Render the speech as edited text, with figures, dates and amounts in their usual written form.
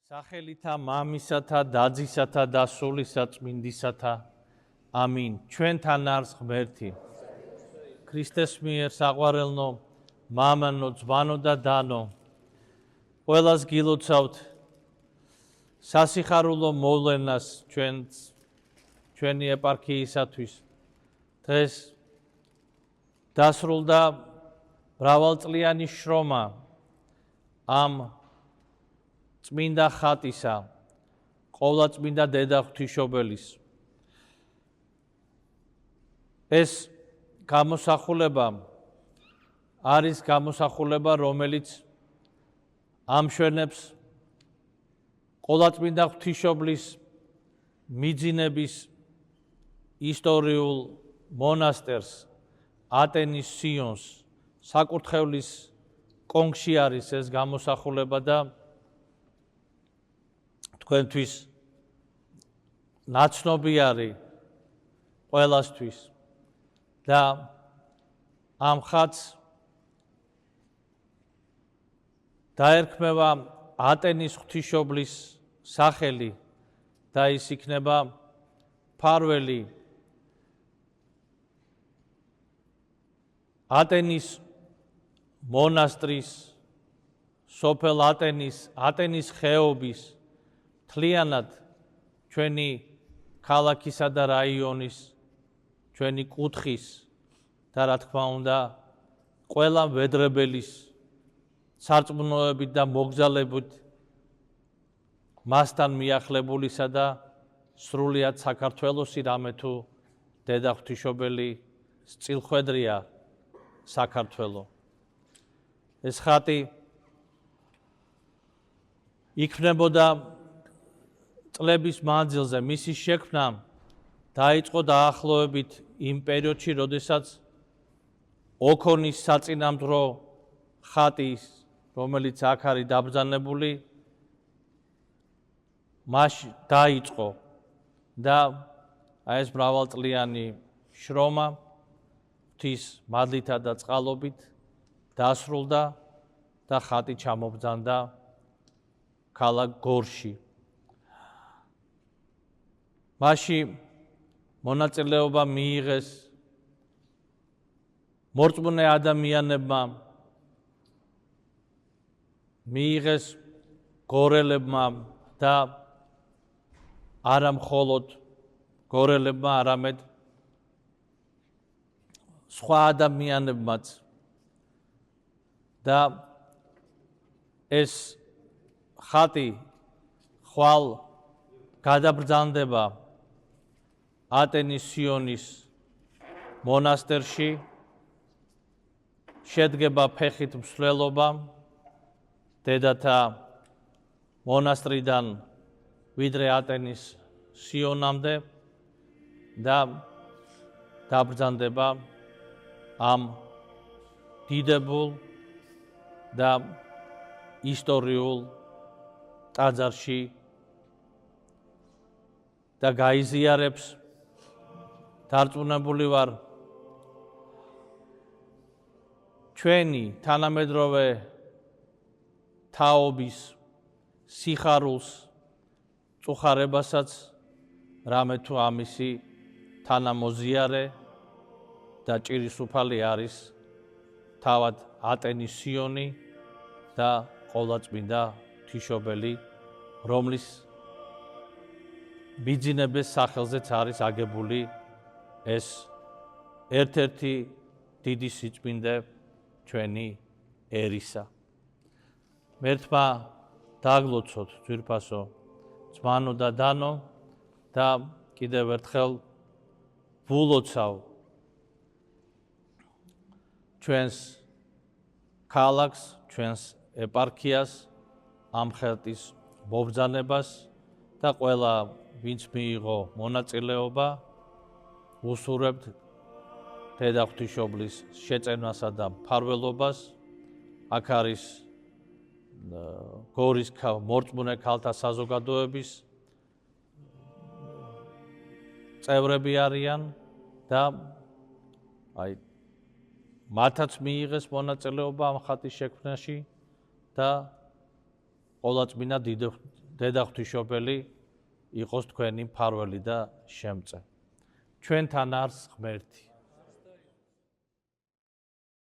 სახელითა მამისათა დაძისათა და სულისა წმინდისათა ამინ. ჩვენთან არის ღმერთი ქრისტეს მიერ საყვარელნო მამანო ძმანო და დანო ყველას გილოცავთ სასიხარულო მოვლენას ჩვენი ეპარქიისათვის. დღეს დასრულდა მრავალწლიანი შრომა ამ წმინდა ხატისა, ყოვლადწმინდა დედა ღვთისმშობელის. ეს გამოსახულება არის გამოსახულება, რომელიც ამშვენებს ყოვლადწმინდა ღვთისმშობლის მიძინების ისტორიულ მონასტერს, ატენის სიონს. საკურთხევლის კონქში არის ეს გამოსახულება და თქვენთვის ნაცნობი არის ყველასთვის და ამ ხატს დაერქმევა ატენის ღვთისმშობლის სახელი და ის იქნება მფარველი ატენის მონასტრის, სოფელ ატენის ხეობის, მთლიანად ჩვენი ქალაქისა და რაიონის, ჩვენი კუთხის და რა თქმა უნდა ყველა მედრებელის სარწმუნოებით და მოგზაურობით მასთან მიახლებულისა და სრულიად საქართველოსი რამე თუ დედა ღვთისმშობელი სწილხვედრია საქართველო. ეს ხატი იქმნებოდა წლების მანძილზე. მისი შექმნა დაიწყო დაახლოებით იმ პერიოდში, როდესაც ოქონის საწინამძღვრო ხატის, რომელიც აქ არის დაბრძანებული, მაშინ დაიწყო და ეს მრავალწლიანი შრომა ღვთის მადლითა და წყალობით დასრულდა და ხატი ჩამობრძანდა ქალაქ გორში. მასში მონაწილეობა მიიღეს მორწმუნე ადამიანებმა, მიიღეს გორელებმა და არა მხოლოდ გორელებმა, არამედ სხვა ადამიანებმაც. და ეს ხატი ხვალ გადაბრძანდება ატენის სიონის მონასტერში, შედგება ფეხით მსვლელობა დედათა მონასტრიდან ვიდრე ატენის სიონამდე და დაბრძანდება ამ დიდებულ და ისტორიულ ტაძარში და გაიზიარებს. დარწმუნებული ვარ, ჩვენი თანამედროვე თაობის სიხარულს, წუხარებასაც რამე თუ ამისი თანამოზიარე და ჭირისუფალი არის თავად ატენის სიონი და ყოვლადწმინდა ღვთისმშობელი, რომლის მიძინების სახელზეც არის აგებული ეს ერთ-ერთი დიდი სიწმინდე ჩვენი ერისა. მერთმა დაგლოცოთ ძვირფასო ძმანო და დანო და კიდევ ერთხელ ვულოცავ ჩვენს ქალაქს, ჩვენს ეპარქიას, ამ ხატის მობრძანებას და ყველა ვინც მიიღო მონაწილეობა, უსურვებთ დედა ღვთისმშობლის შეწენასა და მფარველობას. აქ არის გორის მორწმუნე ქალთა საზოგადოების წევრები არიან და მათაც მიიღეს მონაწილეობა ამ ხატის შექმნაში და ყოვლადწმინდა დედა ღვთისმშობელი იყოს თქვენი მფარველი და შემწე. ჩვენთან არის ღმერთი.